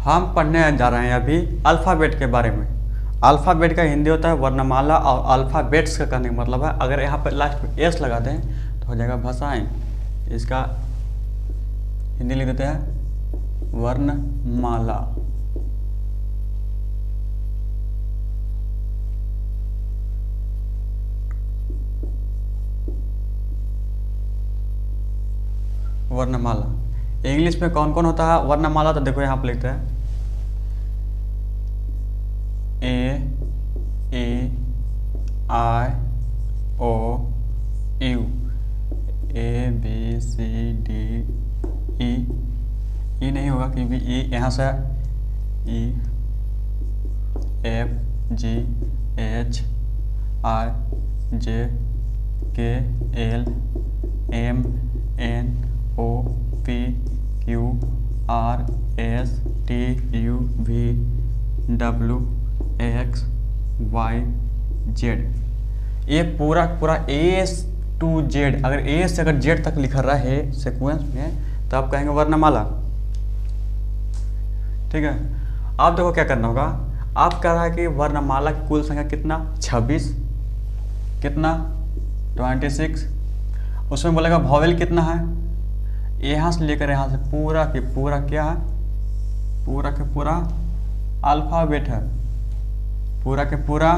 हम पढ़ने जा रहे हैं अभी अल्फ़ाबेट के बारे में। अल्फ़ाबेट का हिंदी होता है वर्णमाला, और अल्फ़ाबेट्स का कहने का मतलब है, अगर यहाँ पर लास्ट में एस लगा दें तो हो जाएगा भाषाएं। इसका हिंदी लिख देते हैं वर्णमाला। वर्णमाला इंग्लिश में कौन कौन होता है वर्णमाला? तो देखो यहाँ पर लिखते हैं A, E, I, O, U, A, B, C, D, E नहीं होगा क्योंकि ई यहाँ से ई, F, ji, H, I, J, K, L, M, N, O, P, Q, R, S, T, U, V, W, X, Y, Z. ये पूरा पूरा ए to Z, अगर ए से अगर जेड तक लिखा रहे सीक्वेंस में तो आप कहेंगे वर्णमाला। ठीक है, आप देखो क्या करना होगा। आप कह रहा है कि वर्णमाला की कुल संख्या कितना 26, कितना 26। उसमें बोलेगा वॉवेल कितना है, यहाँ से लेकर यहाँ से पूरा के पूरा क्या है, पूरा के पूरा अल्फ़ाबेट है, पूरा के पूरा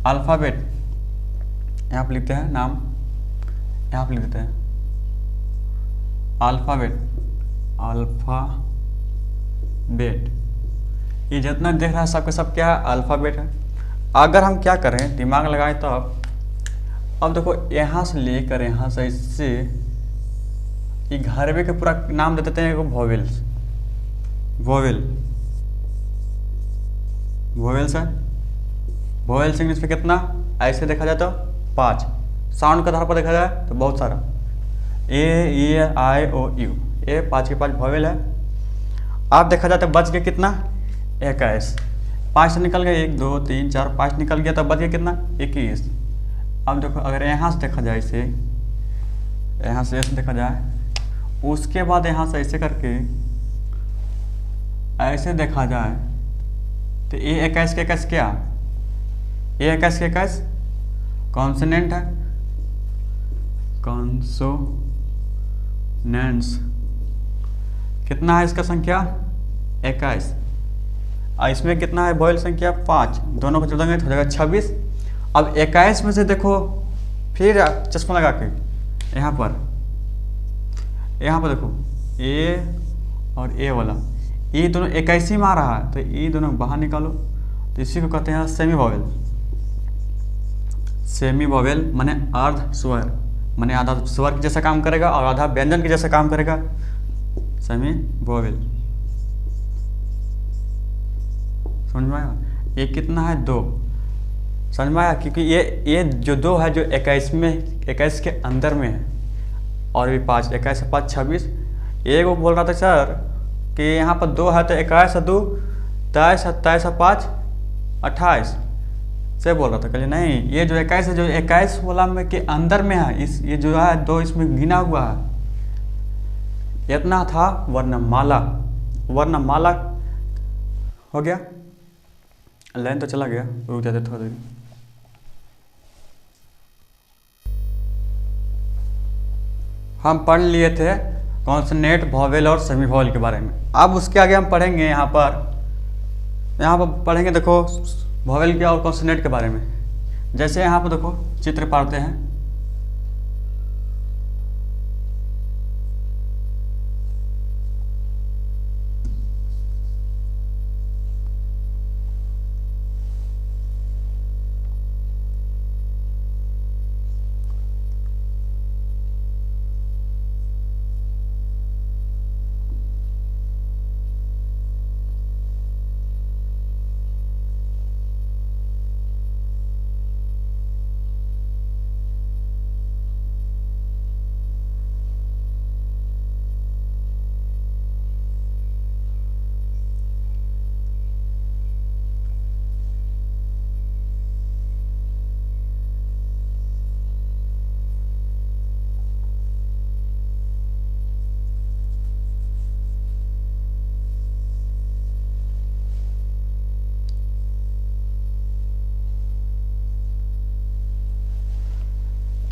अल्फ़ाबेट। यहाँ पर लिखते हैं नाम, यहाँ पर लिख देते हैं अल्फ़ाबेट, अल्फ़ाबेट। ये जितना देख रहा है सबके सब क्या है, अल्फ़ाबेट है। अगर हम क्या करें, दिमाग लगाएं तो अब देखो यहाँ से लेकर यहाँ से इससे ये घरवे के पूरा नाम दे देते हैं वॉवेल्स, वॉवेल्स है। वॉवेल्स इंग्लिश में कितना, ऐसे देखा जाए तो 5, साउंड के आधार पर देखा जाए तो बहुत सारा, ए, ई, आई, ओ, यू, ये 5 के 5 वॉवेल है। आप देखा जाए तो बच गया कितना 21, 5 से निकल गया 1 2 3 4 5 निकल गया तो बच गया कितना 21। अब देखो अगर यहाँ से देखा जाए, इसे यहाँ से ऐसे देखा जाए, उसके बाद यहाँ से ऐसे करके ऐसे देखा जाए तो ये 21 के 21 क्या, ये 21 के 21 कॉन्सोनेंट है, कॉन्सोनेंट्स। कितना है इसका संख्या 21, और इसमें कितना है वॉवेल संख्या 5, दोनों को जोड़ेंगे तो हो जाएगा 26। अब 21 में से देखो फिर चश्मा लगा के यहाँ पर देखो ए और ए वाला, ये दोनों 21 में आ रहा है तो ये दोनों बाहर निकालो, तो इसी को कहते हैं सेमी वॉवेल। सेमी वॉवेल माने अर्ध स्वर, माने आधा स्वर के जैसा काम करेगा और आधा व्यंजन के जैसा काम करेगा, सेमी वॉवेल। समझ में आया? ये कितना है 2, समझ में आया? क्योंकि ये जो 2 है जो 21 में 21 के अंदर में है, और भी 5, 21 से 5 26। एक वो बोल रहा था सर कि यहाँ पर 2 है तो 21 से 2 23, 27 से 5 28 से बोल रहा था। कहिए नहीं, ये जो 21 है जो 21 वाला में के अंदर में है, इस ये जो है 2 इसमें गिना हुआ है, इतना था वर्णमाला। वर्णमाला हो गया, लाइन तो चला गया, रुक जाते थोड़ा देर। हम पढ़ लिए थे कॉन्सोनेंट, वॉवेल और सेमी वॉवेल के बारे में। अब उसके आगे हम पढ़ेंगे यहाँ पर पढ़ेंगे देखो वॉवेल के और कॉन्सोनेंट के बारे में। जैसे यहाँ पर देखो चित्र पढ़ते हैं,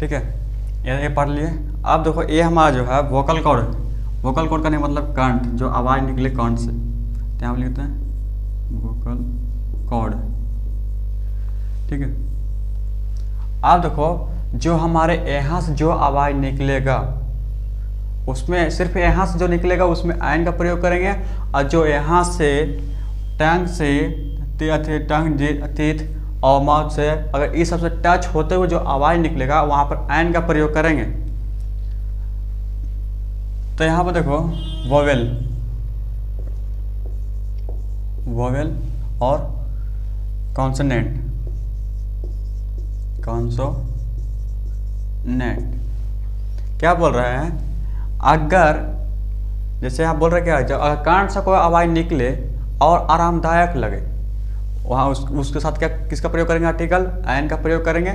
ठीक है, ये पढ़ लिए। अब देखो ये हमारा जो है वोकल कॉर्ड है। वोकल कॉर्ड का नहीं मतलब कंठ, जो आवाज़ निकले कंठ से, तो यहाँ लिखते हैं वोकल कॉर्ड। ठीक है, अब देखो जो हमारे यहाँ से जो आवाज़ निकलेगा उसमें सिर्फ यहाँ से जो निकलेगा उसमें आयन का प्रयोग करेंगे, और जो यहाँ से टंग से टंग टीथ और माउथ से अगर इस सबसे टच होते हुए जो आवाज़ निकलेगा वहाँ पर आयन का प्रयोग करेंगे। तो यहाँ पर देखो वोवेल, वोवेल और कॉन्सोनेंट, कॉन्सोनेंट क्या बोल रहे हैं, अगर जैसे आप बोल रहे क्या, जब अगर कान से कोई आवाज़ निकले और आरामदायक लगे वहाँ उसके साथ क्या किसका प्रयोग करेंगे, आर्टिकल आयन का प्रयोग करेंगे।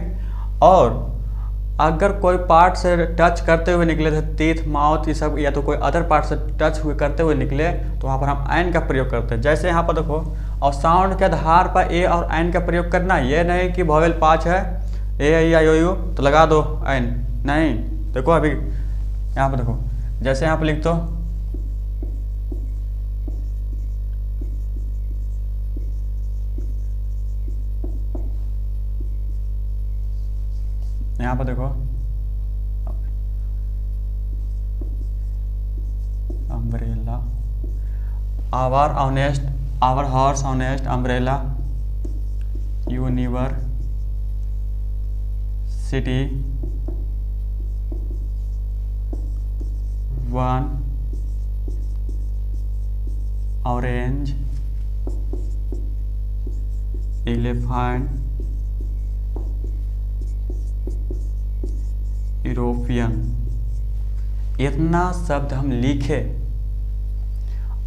और अगर कोई पार्ट से टच करते हुए निकले थे, टीथ माउथ ये सब, या तो कोई अदर पार्ट से टच हुए करते हुए निकले, तो वहाँ पर हम आयन का प्रयोग करते हैं। जैसे यहाँ पर देखो, और साउंड के आधार पर ए और आयन का प्रयोग करना, ये नहीं कि वोवेल 5 है, ए आई ओ यू तो लगा दो आयन, नहीं। देखो अभी यहाँ पर देखो, जैसे यहाँ पर लिख दो यहाँ पर देखो umbrella, hour honest, hour horse honest umbrella university one orange elephant European. इतना शब्द हम लिखे।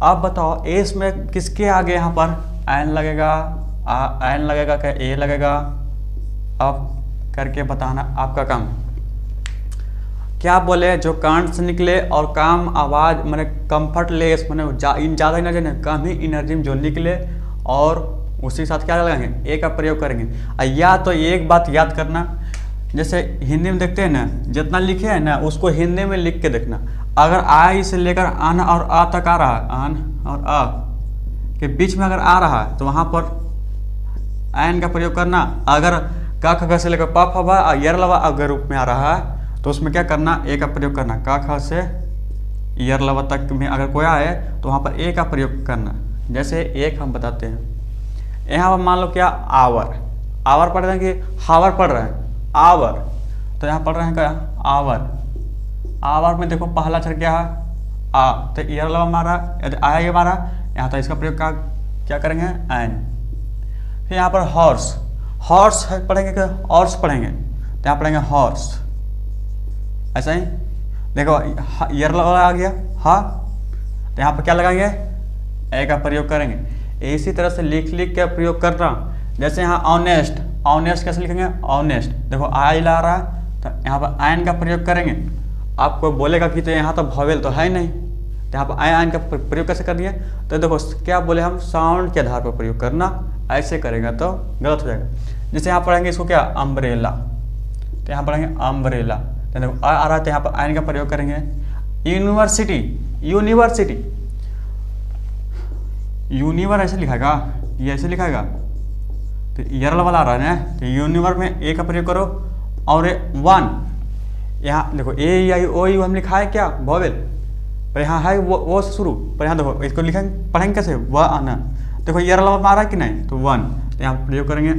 अब बताओ एस में किसके आगे यहाँ पर आयन लगेगा, आयन लगेगा क्या ए लगेगा, अब करके बताना आपका काम। क्या बोले, जो कान से निकले और काम आवाज़ मैंने कंफर्ट लेस मैंने ज़्यादा एनर्जी नहीं, कम ही एनर्जी में जो निकले, और उसी के साथ क्या लगाएंगे, ए का प्रयोग करेंगे। या तो एक बात याद करना, जैसे हिंदी में देखते हैं ना, जितना लिखे हैं ना उसको हिंदी में लिख के देखना। अगर आई से लेकर अन और आ तक आ रहा है, अन और आ के बीच में अगर आ रहा है तो वहाँ पर आयन का प्रयोग करना। अगर क ख से लेकर प फ ब यर लवा अगर रूप में आ रहा है तो उसमें क्या करना, ए का प्रयोग करना। क ख से यर लवा तक में अगर कोई आए तो वहाँ पर ए का प्रयोग करना। जैसे एक हम बताते हैं, यहाँ पर मान लो क्या, आवर, आवर पढ़ रहे हैं कि हावर पढ़ रहे हैं, आवर, तो यहाँ पढ़ रहे हैं क्या, आवर। आवर में देखो पहला अक्षर क्या है, आ, तो ईयर लवा मारा, यदि आया ये मारा यहाँ, तो इसका प्रयोग क्या करेंगे, आयन। फिर यहाँ पर हॉर्स, हॉर्स पढ़ेंगे क्या, हॉर्स पढ़ेंगे, तो यहाँ पढ़ेंगे हॉर्स। ऐसा ही देखो ईयर लवा आ गया हाँ, तो यहाँ पर क्या लगाएंगे, ए का प्रयोग करेंगे। इसी तरह से लिख लिख के प्रयोग करना। जैसे यहाँ ऑनेस्ट, ऑनेस्ट कैसे लिखेंगे, ऑनेस्ट, देखो आई ला रहा है तो यहाँ पर आयन का प्रयोग करेंगे। आपको बोलेगा कि तो यहाँ तो वोवेल तो है नहीं, तो यहाँ पर आयन का प्रयोग कैसे कर दिए, तो देखो क्या बोले हम, साउंड के आधार पर प्रयोग करना, ऐसे करेगा तो गलत हो जाएगा। जैसे यहाँ पढ़ेंगे इसको क्या, अम्ब्रेला, तो यहाँ पढ़ेंगे अम्ब्रेला, तो देखो आ रहा है तो यहाँ पर आयन का प्रयोग करेंगे। यूनिवर्सिटी, यूनिवर्सिटी, यूनिवर ऐसे लिखाएगा, ये ऐसे लिखाएगा, तो ईयर वाला आ रहा है ना, तो यूनिवर में ए का प्रयोग करो। और वन, यहाँ देखो ए आई ओ यू हम लिखा है क्या, वोवेल, पर यहाँ है वो से शुरू, पर यहाँ देखो इसको लिखेंगे पढ़ेंगे कैसे, व आना, देखो ईयर वाला आ रहा है कि नहीं, तो वन, तो यहाँ प्रयोग करेंगे,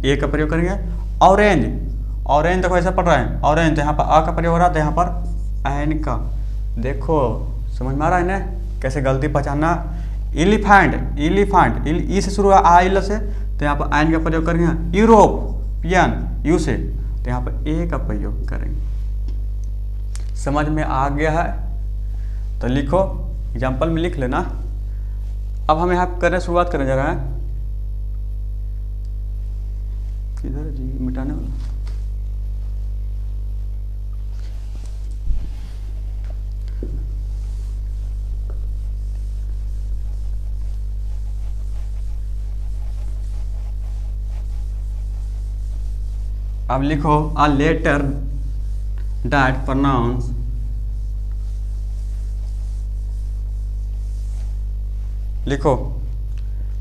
ए का प्रयोग करेंगे। ऑरेंज, ऑरेंज देखो ऐसा पढ़ रहा है, ऑरेंज, तो यहाँ पर आ का प्रयोग हो रहा है, तो यहाँ पर आयन का, देखो समझ में आ रहा है ना कैसे गलती पहचानना। एलिफेंट, एलिफेंट ई से शुरू आइल से, तो यहाँ पर आयन का प्रयोग करेंगे। यूरोपियन, यू से, तो यहाँ पर ए का प्रयोग करेंगे। समझ में आ गया है तो लिखो, एग्जाम्पल में लिख लेना। अब हम यहाँ करने शुरुआत करने जा रहे हैं, किधर जी मिटाने वाला, अब लिखो, अ लेटर that pronounce लिखो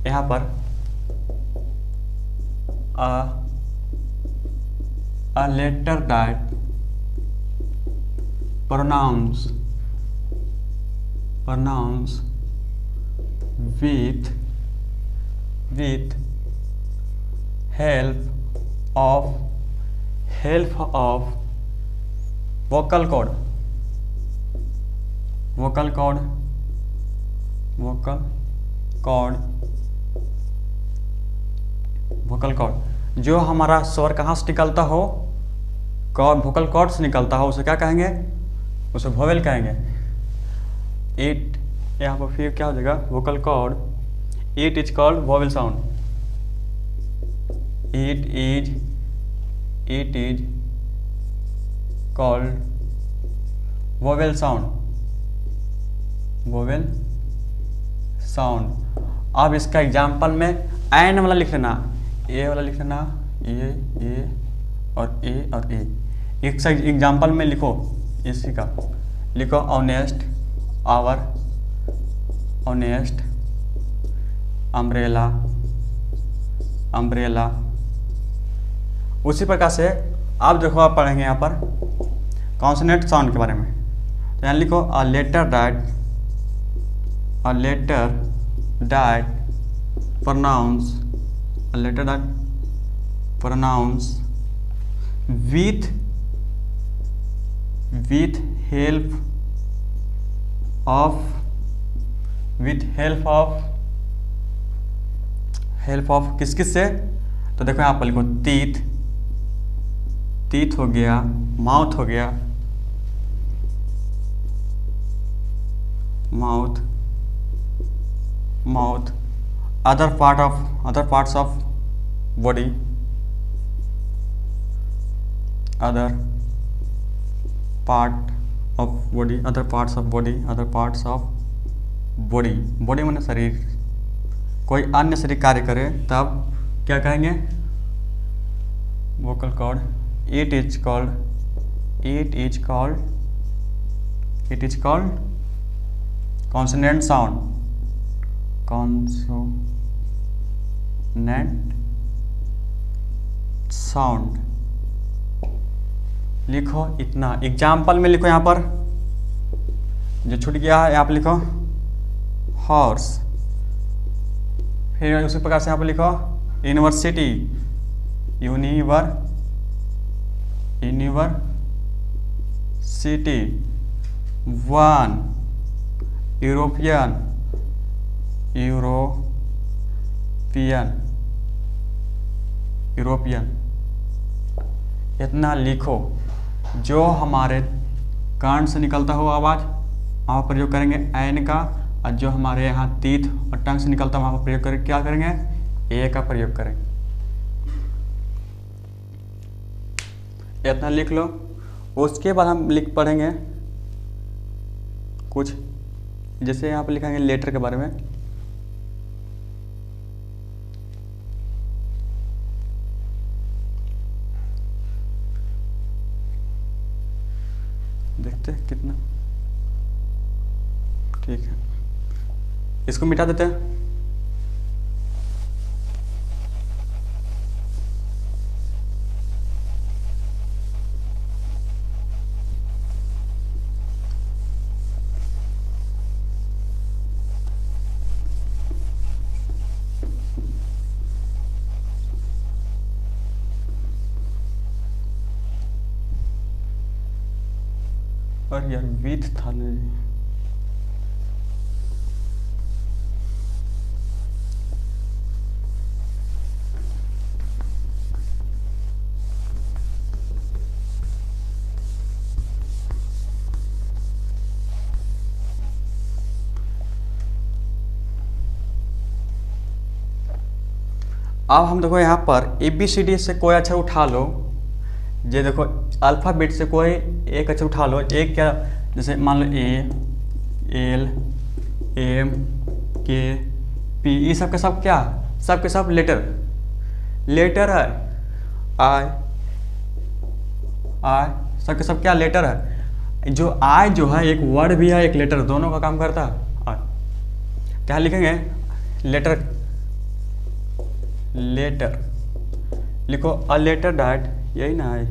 यहाँ पर a letter that pronounce with help of vocal cord जो हमारा स्वर कहाँ से निकलता हो, वोकल कॉर्ड से निकलता हो, उसे क्या कहेंगे, उसे वोवेल कहेंगे। इट यहाँ पर फिर क्या हो जाएगा, vocal cord, it is called vowel sound, it is called vowel sound. अब इसका एग्जाम्पल में एन वाला लिख लेना, ए वाला लिख लेना, ए और ए। एक एग्जाम्पल में लिखो, इसी का लिखो ऑनेस्ट, आवर, ऑनेस्ट, अम्ब्रेला। उसी प्रकार से आप देखो, आप पढ़ेंगे यहाँ पर कॉन्सोनेंट साउंड के बारे में। तो यहाँ लिखो a letter that pronounce with help of किस से, तो देखो यहाँ पर लिखो टीथ हो गया, माउथ हो गया, mouth, other parts of body, other parts of body माने शरीर। कोई अन्य शरीर कार्य करे तब क्या कहेंगे, vocal cord. It is called consonant sound. लिखो इतना, एग्जाम्पल में लिखो यहाँ पर जो छूट गया है, यहाँ पर लिखो हॉर्स। फिर उसी प्रकार से यहाँ पर लिखो यूनिवर्सिटी, यूनिवर्सिटी, वन, यूरोपियन, इतना लिखो। जो हमारे कान से निकलता हो आवाज़, वहाँ पर प्रयोग करेंगे एन का, और जो हमारे यहाँ तीत और टंग से निकलता है वहाँ पर प्रयोग करेंगे, क्या करेंगे, ए का प्रयोग करेंगे। इतना लिख लो। उसके बाद हम पढ़ेंगे कुछ, जैसे यहाँ पर लिखेंगे लेटर के बारे में। देखते हैं कितना ठीक है, इसको मिटा देते हैं। और यार विथ था नहीं, अब हम देखो यहाँ पर ABCD से कोई अक्षर उठा लो। ये देखो अल्फ़ाबेट से कोई एक अक्षर उठा लो। एक क्या, जैसे मान लो A, L, M, K, P, ये सब के सब क्या, सब के सब लेटर है। I सब के सब क्या लेटर है। जो आई जो है एक वर्ड भी है एक लेटर, दोनों का काम करता है। और क्या लिखेंगे, लेटर, लेटर लिखो, अ लेटर डैट, यही ना है,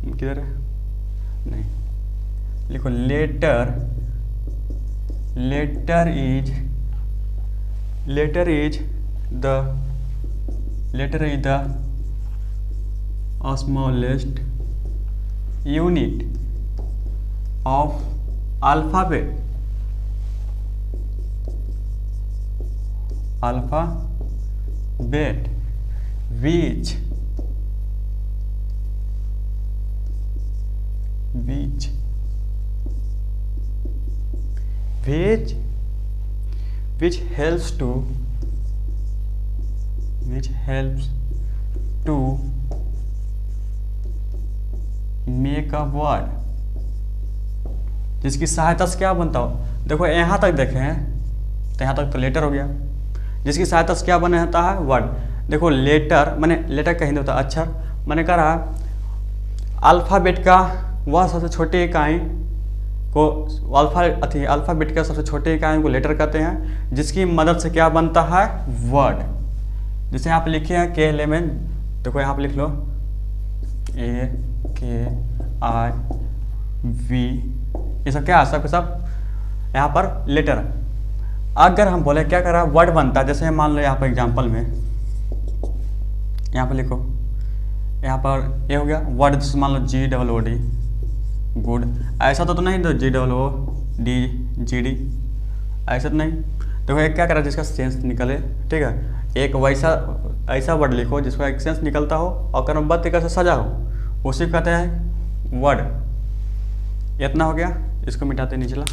किधर है, नहीं लिखो letter, letter is the smallest unit of alphabet which helps to make a word, जिसकी सहायता से क्या बनता हो। देखो यहाँ तक देखें तो यहाँ तक तो लेटर हो गया, जिसकी सहायता से क्या बना रहता है, वर्ड। देखो लेटर मैंने, लेटर का हिंदी होता है अक्षर, मैंने कह रहा अल्फ़ाबेट का वह सबसे छोटी इकाई को अल्फ़ाबेट का सबसे छोटी इकाई को लेटर कहते हैं, जिसकी मदद से क्या बनता है, वर्ड। जैसे आप लिखे हैं K11, देखो यहाँ पे लिख लो AKIV, ये सब क्या है, सब के सब यहाँ पर लेटर। अगर हम बोले क्या कर रहा है, वर्ड बनता है। जैसे मान लो यहाँ पर एग्जांपल में, यहाँ पर लिखो, यहाँ पर ये हो गया वर्ड, जैसे मान लो GOOD, गुड। ऐसा तो नहीं तो GOOD, ऐसा तो नहीं। देखो एक क्या करा जिसका सेंस निकले, ठीक है। एक वैसा ऐसा वर्ड लिखो जिसका एक सेंस निकलता हो और क्रमबद्ध तरीके से सजा हो, उसी को कहते हैं वर्ड। इतना हो गया, इसको मिटाते निचला।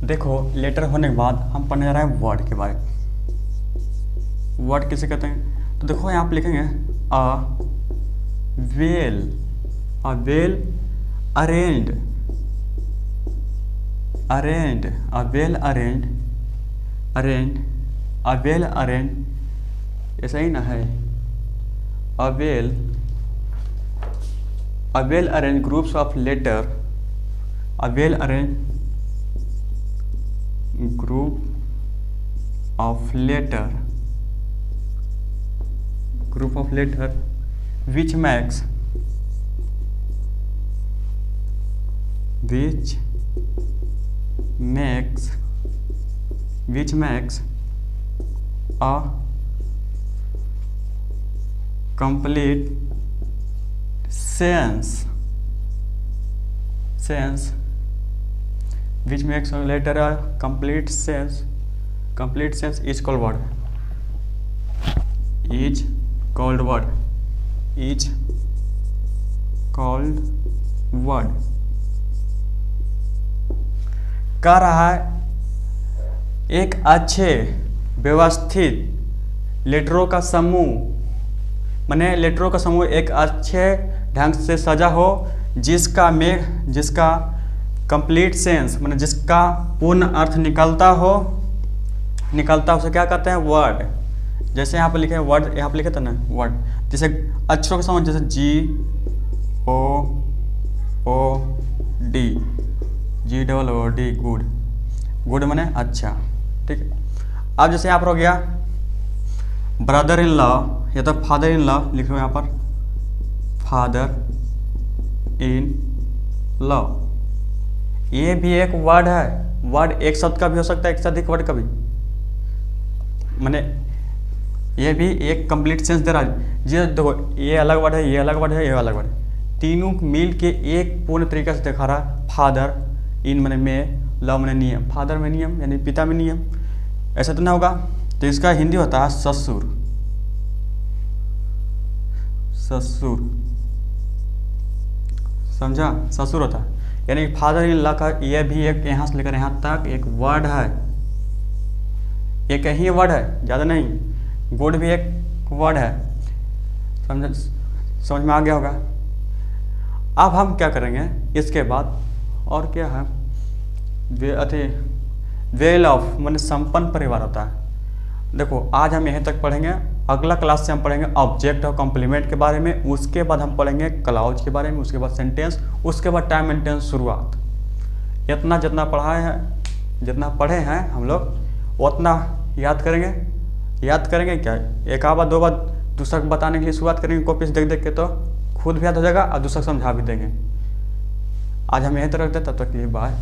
देखो लेटर होने के बाद हम पढ़ने जा रहे हैं वर्ड के बारे में। वर्ड किसे कहते हैं, तो देखो यहाँ पे लिखेंगे अ वेल अरेंज्ड, ऐसा ही ना है, a well arrange groups of letter, group of letter which makes a complete sense, which makes a letter a complete sense is called word, कह रहा है एक अच्छे व्यवस्थित लेटरों का समूह, माने लेटरों का समूह एक अच्छे ढंग से सजा हो, जिसका कंप्लीट सेंस माने जिसका पूर्ण अर्थ निकलता हो उसे क्या कहते हैं, वर्ड। जैसे यहाँ पे लिखे वर्ड, यहाँ पे लिखे थे ना वर्ड, जैसे अक्षरों के समूह, जैसे GOOD, गुड माने अच्छा, ठीक है। अब जैसे यहाँ पर हो गया ब्रदर इन लॉ या तो फादर इन लॉ, लिख लो यहाँ पर फादर इन लॉ, ये भी एक वर्ड है। वर्ड एक शब्द का भी हो सकता है, एक से अधिक वर्ड का भी, माने ये भी एक कंप्लीट सेंस दे रहा है। ये देखो ये अलग वर्ड है, ये अलग वर्ड है, ये अलग वर्ड है, तीनों मिल के एक पूर्ण तरीके से दिखा रहा है। फादर इन माने में, लव माने नियम, फादर में नियम यानी पिता में नियम, ऐसा तो ना होगा। तो इसका हिंदी होता है ससुर, समझा, ससुर होता है। यानी फादर इन लॉ का यह भी एक यहाँ से लेकर यहाँ तक एक वर्ड है, एक ही वर्ड है, ज़्यादा नहीं। गुड भी एक वर्ड है, समझ में आ गया होगा। अब हम क्या करेंगे इसके बाद, और क्या है, वेल ऑफ माने संपन्न परिवार होता है। देखो आज हम यहीं तक पढ़ेंगे, अगला क्लास से हम पढ़ेंगे ऑब्जेक्ट और कॉम्प्लीमेंट के बारे में, उसके बाद हम पढ़ेंगे क्लाउज के बारे में, उसके बाद सेंटेंस, उसके बाद टाइम एंड टेंस शुरुआत। इतना जितना पढ़ाए हैं, जितना पढ़े हैं हम लोग उतना याद करेंगे क्या, एक आध बार दो बार दूसरा को बताने के लिए शुरुआत करेंगे कॉपी से देख देख के, तो खुद भी याद हो जाएगा और दूसरा समझा भी देंगे। आज हम यहीं तक रखते हैं, तब तक के लिए बाय।